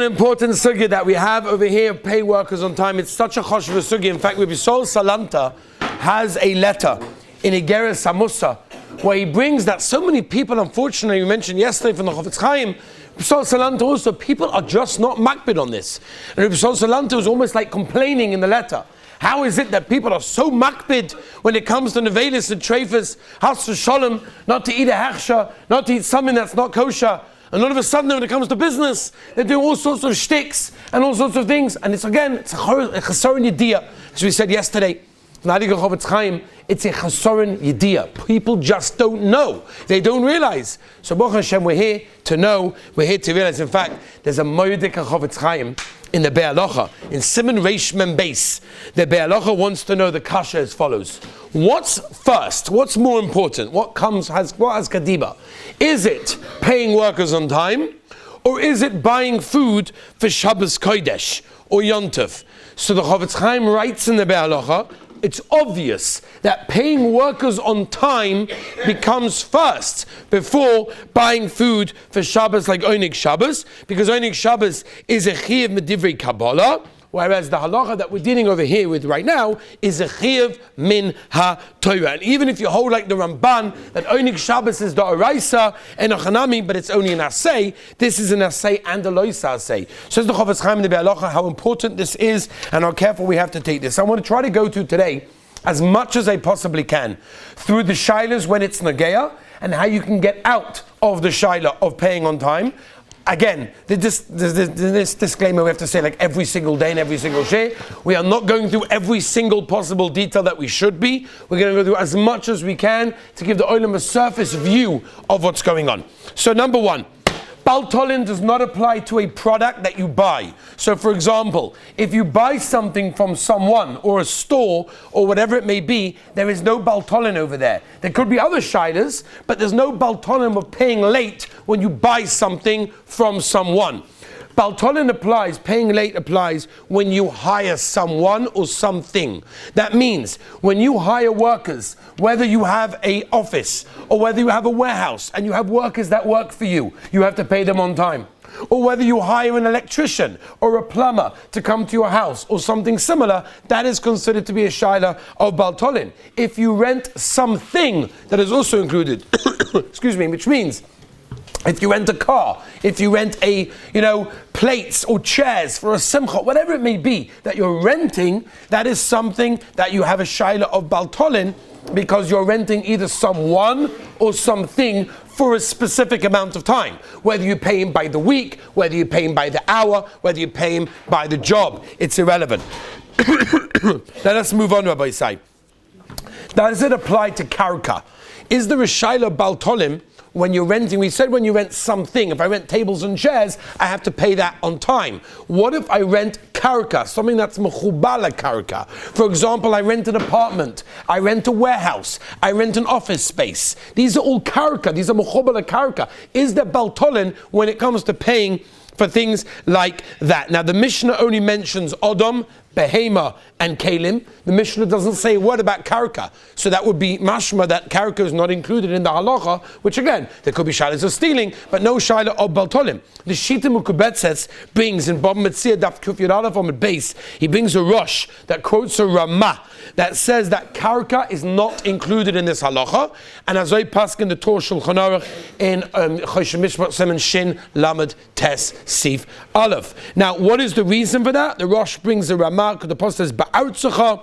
important sugya that we have over here, pay workers on time. It's such a choshev sugya. In fact, Rabbi Sol Salanta has a letter in Igeres Samusa where he brings that so many people, unfortunately, we mentioned yesterday from the Chofetz Chaim, Rabbi Sol Salanta also, people are just not makbid on this. And Rabbi Sol Salanta was almost like complaining in the letter. How is it that people are so makbid when it comes to nevelis and treifas, has shalom, not to eat a hechsha, not to eat something that's not kosher? And all of a sudden, when it comes to business, they're doing all sorts of shticks and all sorts of things. And it's a chesaron yediyah. As we said yesterday, it's a chesaron yediyah. People just don't know. They don't realize. So Baruch Hashem, we're here to know. We're here to realize. In fact, there's a moedik Chofetz Chaim in the Halacha, in Simon Reish Mem Beis. The Halacha wants to know the kasha as follows. What's first? What's more important? What has kadiba? Is it paying workers on time, or is it buying food for Shabbos Kodesh or Yontov? So the Chofetz Chaim writes in the Halacha, it's obvious that paying workers on time becomes first before buying food for Shabbos like Onig Shabbos, because Onig Shabbos is a chiyuv medivrei Kabbalah, whereas the halacha that we're dealing over here with right now is a chiyuv min ha-Torah. And even if you hold like the Ramban that Onig Shabbos is the oraisa and a chanami, but it's only an asay, this is an asay and a loisa asay. Says the Chofetz Chaim in the halacha how important this is and how careful we have to take this. I want to try to go through today as much as I possibly can through the shilas when it's nageya and how you can get out of the shaila of paying on time. Again, this disclaimer we have to say like every single day and every single share. We are not going through every single possible detail that we should be. We're going to go through as much as we can to give the olam a surface view of what's going on. So number one, Baltolin does not apply to a product that you buy. So for example, if you buy something from someone or a store or whatever it may be, there is no Baltolin over there. There could be other shilas, but there's no Baltolin of paying late when you buy something from someone. Baltolin applies, paying late applies when you hire someone or something. That means when you hire workers, whether you have an office or whether you have a warehouse and you have workers that work for you, you have to pay them on time. Or whether you hire an electrician or a plumber to come to your house or something similar, that is considered to be a shaila of Baltolin. If you rent something, that is also included, excuse me, which means if you rent a car, if you rent plates or chairs for a simcha, whatever it may be that you're renting, that is something that you have a shaila of Baltolin because you're renting either someone or something for a specific amount of time. Whether you pay him by the week, whether you pay him by the hour, whether you pay him by the job, it's irrelevant. Let us move on, Rabbi Isai. Does it apply to karka? Is there a shaila Baltolin when you're renting? We said when you rent something, if I rent tables and chairs, I have to pay that on time. What if I rent karka, something that's mechubala karka? For example, I rent an apartment, I rent a warehouse, I rent an office space. These are all karka, these are mechubala karka. Is there Baltolin when it comes to paying for things like that? Now the Mishnah only mentions Odom, Behema and Kalim. The Mishnah doesn't say a word about karka. So that would be mashma that karka is not included in the halacha, which again, there could be shilas of stealing, but no shaila of baltolim. The Shita Mukubetzes brings in Bob Metzia Daf Kuf Yud Aleph on the base, he brings a Rosh that quotes a Ramah that says that karka is not included in this halacha, and as I pass in the Torah Shulchan Aruch in Choshen Mishpat Semen Shin Lamed Tes Sif Aleph. Now, what is the reason for that? The Rosh brings a Ramah because the post says ba'artzacha,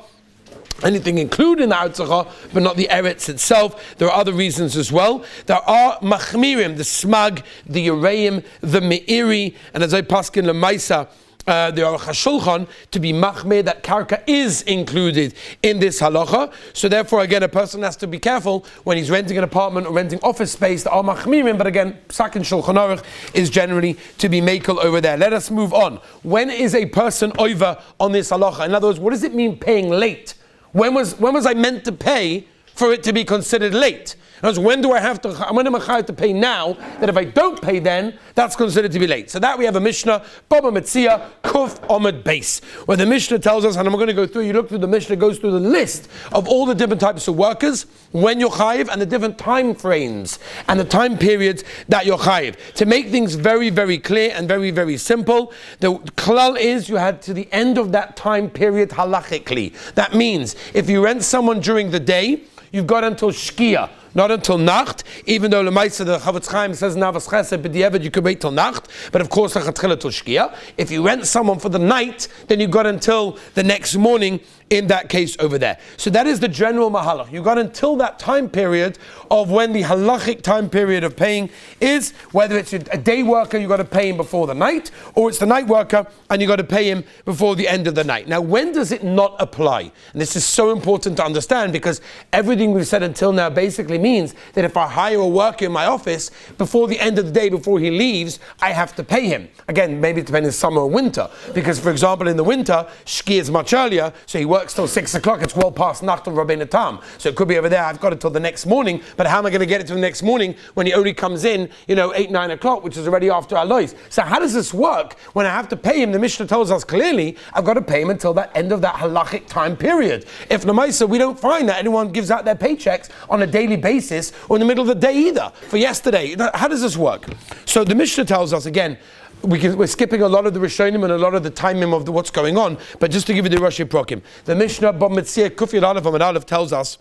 anything included in the artzacha, but not the eretz itself. There are other reasons as well. There are machmirim, the smag, the ureim, the meiri, and as I paskin lemaisa, there are chashulchan to be machmir that karka is included in this halacha. So therefore, again, a person has to be careful when he's renting an apartment or renting office space. There are machmirim, but again, psak and shulchan aruch is generally to be makel over there. Let us move on. When is a person over on this halacha? In other words, what does it mean paying late? When was I meant to pay for it to be considered late. In other words, when am I chayav to pay now, that if I don't pay then, that's considered to be late? So that we have a Mishnah, Baba Metzia, Kuf Omid Base, where the Mishnah tells us, and I'm going to go through, you look through the Mishnah, goes through the list of all the different types of workers, when you're chayav, and the different time frames, and the time periods that you're chayav. To make things very, very clear and very, very simple, the klal is you had to the end of that time period halachically. That means, if you rent someone during the day, you've got until Shkia, not until Nacht, even though Lemaisa, the Chavetz Chaim says Navas Chesed, b'diavad you could wait till Nacht, but of course Lechatchila till Shkia. If you rent someone for the night, then you've got until the next morning in that case over there. So that is the general mahalach. You've got until that time period of when the halachic time period of paying is, whether it's a day worker, you've got to pay him before the night, or it's the night worker, and you've got to pay him before the end of the night. Now, when does it not apply? And this is so important to understand, because everything we've said until now basically means that if I hire a worker in my office, before the end of the day, before he leaves, I have to pay him. Again, maybe it depends on summer or winter, because for example, in the winter, Shki is much earlier, so he works till 6 o'clock, it's well past Nacht of Rabbeinu Tam. So it could be over there, I've got it till the next morning, but how am I going to get it to the next morning when he only comes in, 8, 9 o'clock, which is already after Alois? So how does this work? When I have to pay him, the Mishnah tells us clearly, I've got to pay him until that end of that halachic time period. If Namaisa, we don't find that anyone gives out their paychecks on a daily basis or in the middle of the day either, for yesterday. How does this work? So the Mishnah tells us, again, we're skipping a lot of the Rishonim and a lot of the timing of what's going on, but just to give you the Rashi Prokim, the Mishnah Bab Metzia Kuf Yud Aleph Amud Aleph tells us,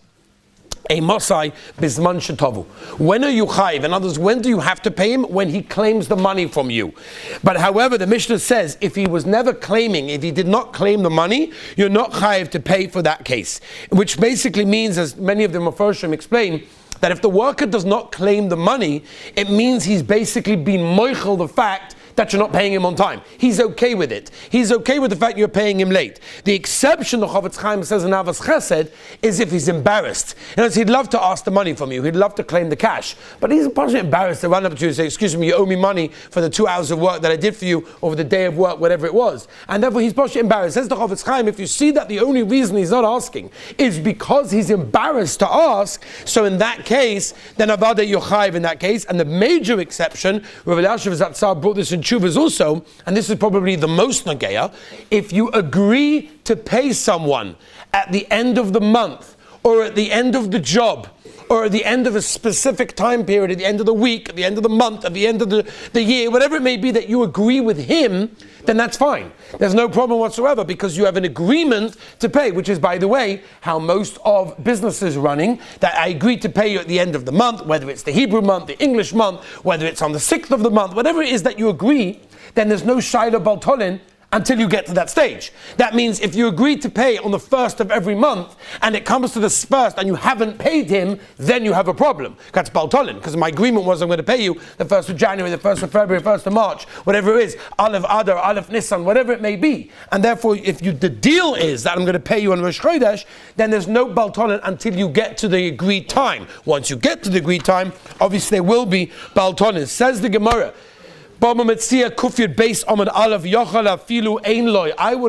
a Masai Bizman Shetavu. When are you chayiv? In other words, when do you have to pay him? When he claims the money from you. But however, the Mishnah says, if he was never claiming, if he did not claim the money, you're not chayiv to pay for that case. Which basically means, as many of the Mefarshim explain, that if the worker does not claim the money, it means he's basically been moichel the fact that you're not paying him on time. He's okay with it. He's okay with the fact you're paying him late. The exception, the Chavetz Chaim says in Avos Chesed, is if he's embarrassed. In other words, he'd love to ask the money from you. He'd love to claim the cash. But he's possibly embarrassed to run up to you and say, excuse me, you owe me money for the 2 hours of work that I did for you over the day of work, whatever it was. And therefore he's possibly embarrassed. Says the Chavetz Chaim, if you see that the only reason he's not asking is because he's embarrassed to ask, so in that case, then Avada Yochaiv in that case. And the major exception, Rav Elyashiv Zatzar brought this in Chuvas also, and this is probably the most nageya, if you agree to pay someone at the end of the month, or at the end of the job, or at the end of a specific time period, at the end of the week, at the end of the month, at the end of the year, whatever it may be that you agree with him, then that's fine. There's no problem whatsoever, because you have an agreement to pay, which is, by the way, how most of businesses running, that I agree to pay you at the end of the month, whether it's the Hebrew month, the English month, whether it's on the 6th of the month, whatever it is that you agree, then there's no Shaila Baltolin until you get to that stage. That means if you agree to pay on the 1st of every month, and it comes to the 1st and you haven't paid him, then you have a problem. That's Baltolin, because my agreement was I'm going to pay you the 1st of January, the 1st of February, 1st of March, whatever it is, Aleph Adar, Aleph Nissan, whatever it may be. And therefore, if the deal is that I'm going to pay you on Rosh Chodesh, then there's no Baltolin until you get to the agreed time. Once you get to the agreed time, obviously there will be Baltolin. Says the Gemara, I would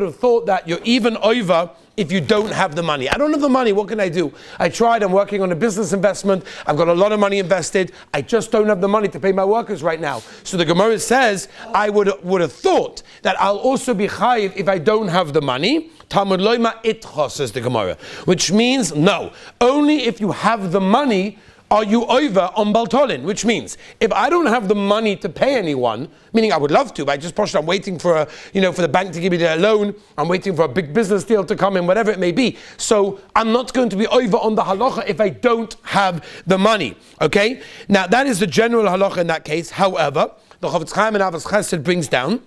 have thought that you're even over if you don't have the money. I don't have the money, what can I do? I tried, I'm working on a business investment, I've got a lot of money invested, I just don't have the money to pay my workers right now. So the Gemara says, I would have thought that I'll also be chayiv if I don't have the money. Talmud loima itcha, says the Gemara. Which means, no, only if you have the money are you over on Baltolin, which means if I don't have the money to pay anyone, meaning I would love to, but I just I'm waiting for for the bank to give me their loan, I'm waiting for a big business deal to come in, whatever it may be. So I'm not going to be over on the halacha if I don't have the money. Okay? Now that is the general halacha in that case. However, the Chavetz Chaim and Avos Chesed brings down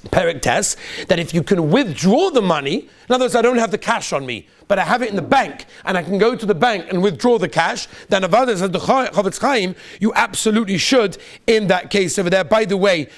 Perek Tes, that if you can withdraw the money, in other words, I don't have the cash on me, but I have it in the bank, and I can go to the bank and withdraw the cash, then Avada says the Chavetz Chaim, you absolutely should in that case over there. By the way,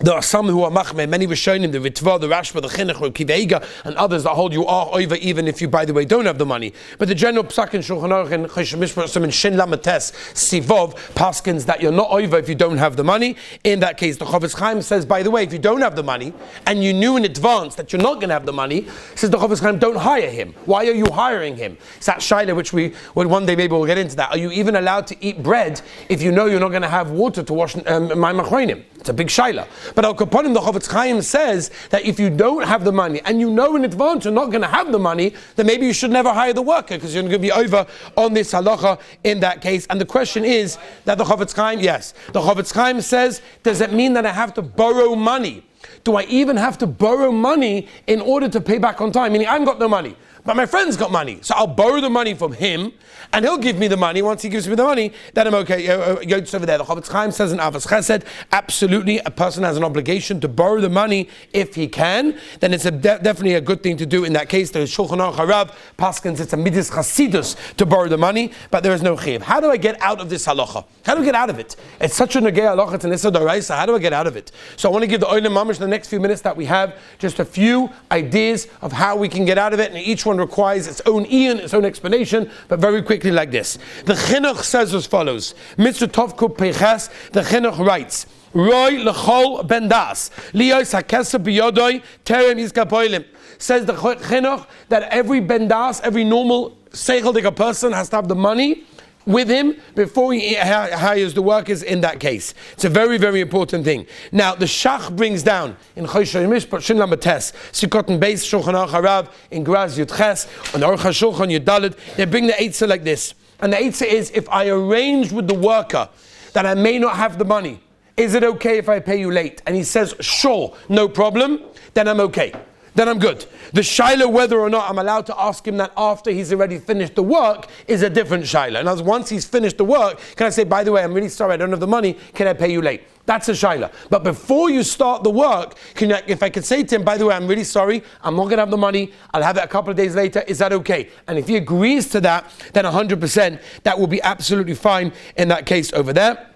There are some who are machmeh, many Rishonim, the Ritva, the Rashba, the Chinuch, the Kiveiga, and others that hold you are over even if you, by the way, don't have the money. But the general psak in Shulchan Aruch and Choshen Mishpat and Shin Lamates Sivov paskins that you're not over if you don't have the money. In that case, the Chofetz Chaim says, by the way, if you don't have the money and you knew in advance that you're not going to have the money, says the Chofetz Chaim, don't hire him. Why are you hiring him? It's that shaila which we will one day maybe we'll get into that. Are you even allowed to eat bread if you know you're not going to have water to wash my machronim? It's a big shaila. But Al Kaponim, the Chofetz Chaim says that if you don't have the money and you know in advance you're not going to have the money, then maybe you should never hire the worker because you're going to be over on this halacha in that case. And the question is that the Chofetz Chaim, yes, the Chofetz Chaim says, does it mean that I have to borrow money? Do I even have to borrow money in order to pay back on time? Meaning I've got no money, but my friend's got money. So I'll borrow the money from him, and he'll give me the money. Once he gives me the money, then I'm okay. It's over there. The Chofetz Chaim says in Avos Chesed, absolutely, a person has an obligation to borrow the money if he can. Then it's definitely a good thing to do in that case. There's Shulchan Aruch Harav, Paskins, it's a midis chasidus to borrow the money, but there is no chiyuv. How do I get out of this halacha? How do I get out of it? It's such a negei halacha, it's an issa d'oraisa. How do I get out of it? So I want to give the oilam mamash the next few minutes that we have, just a few ideas of how we can get out of it, and each one requires its own iyun, its own explanation, but very quickly like this. The Chinuch says as follows, Mitzvah Tov Kuf Peches, the Chinuch writes, Roy lechol ben das, liyos hakesef biyodoi, terem iskapoilim. Says the Chinuch that every ben das, every normal seichel person has to have the money with him before he hires the workers in that case. It's a very, very important thing. Now, the Shach brings down in Choshen Mishpat Shin Lamates, Sikot and Beis, Shulchan Aruch Harav, in Graz Yud Ches, on Aruch HaShulchan Yud Daled, they bring the Eitzah like this. And the Eitzah is, if I arrange with the worker that I may not have the money, is it okay if I pay you late? And he says, sure, no problem, then I'm okay. Then I'm good. The shaila whether or not I'm allowed to ask him that after he's already finished the work is a different shaila. And as once he's finished the work, can I say, by the way, I'm really sorry, I don't have the money, can I pay you late? That's a shaila. But before you start the work, if I could say to him, by the way, I'm really sorry, I'm not going to have the money, I'll have it a couple of days later, is that okay? And if he agrees to that, then 100% that will be absolutely fine in that case over there.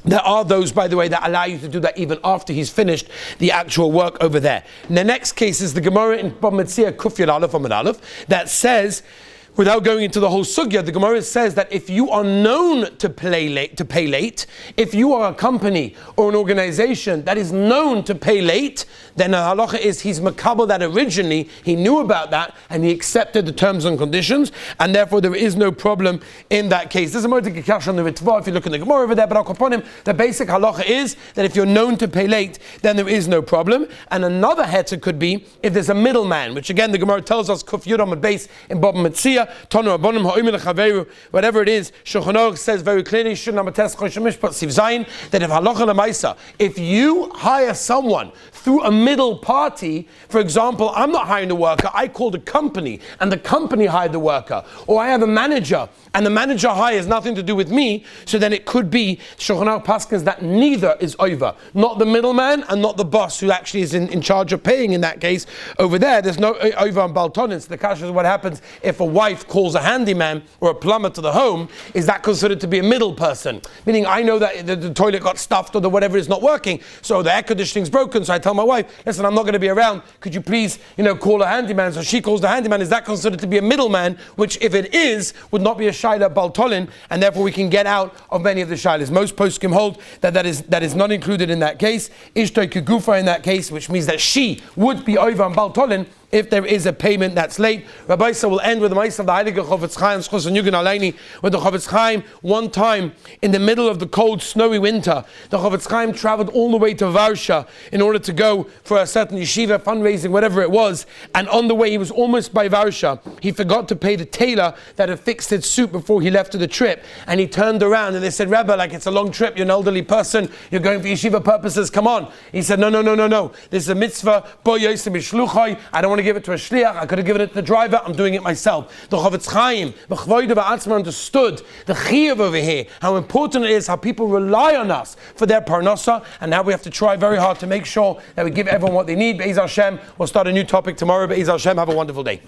There are those, by the way, that allow you to do that even after he's finished the actual work over there. And the next case is the Gemara in Bava Metzia Kuf Yud Aleph Amud Aleph that says, without going into the whole sugya, the Gemara says that if you are known to pay late, if you are a company or an organization that is known to pay late, then the halacha is he's makabel that originally, he knew about that and he accepted the terms and conditions, and therefore there is no problem in that case. There's a more kash on the Ritva if you look in the Gemara over there, but upon him, the basic halacha is that if you're known to pay late, then there is no problem. And another heter could be if there's a middleman, which again the Gemara tells us Kuf Yud Amud Beis in Bava Metzia, whatever it is, Shulchan Aruch says very clearly that if halacha lemaisa, if you hire someone through a middle party, for example, I'm not hiring the worker, I called a company and the company hired the worker, or I have a manager and the manager hires nothing to do with me, so then it could be Shulchan Aruch paskins that neither is over, not the middleman and not the boss who actually is in charge of paying in that case over there. There's no over on baltonin. So the kasha is what happens if a wife calls a handyman or a plumber to the home, is that considered to be a middle person? Meaning I know that the toilet got stuffed or the whatever is not working, so the air conditioning's broken, so I tell my wife, listen, I'm not going to be around, could you please, call a handyman? So she calls the handyman. Is that considered to be a middleman? Which if it is, would not be a shaila baltolin, and therefore we can get out of many of the shailas. Most poskim hold that is not included in that case. Ishtoi kegufa in that case, which means that she would be over on baltolin if there is a payment that's late. Rabbi Isa will end with the Ma'aseh of the Heilige Chofetz Chaim, Schos and Yugen Aleini, with the Chofetz Chaim one time in the middle of the cold, snowy winter. The Chofetz Chaim traveled all the way to Varsha in order to go for a certain yeshiva, fundraising, whatever it was. And on the way, he was almost by Varsha. He forgot to pay the tailor that had fixed his suit before he left to the trip. And he turned around and they said, Rebbe, like it's a long trip, you're an elderly person, you're going for yeshiva purposes, come on. He said, no. This is a mitzvah, bo yosem ishluchai. I don't want to give it to a shliach, I could have given it to the driver, I'm doing it myself. The Chofetz Chaim, b'chvoide ba'atzma, understood the chiyuv over here, how important it is, how people rely on us for their parnasa, and now we have to try very hard to make sure that we give everyone what they need. Be'ez Hashem, we'll start a new topic tomorrow. Be'ez Hashem, have a wonderful day.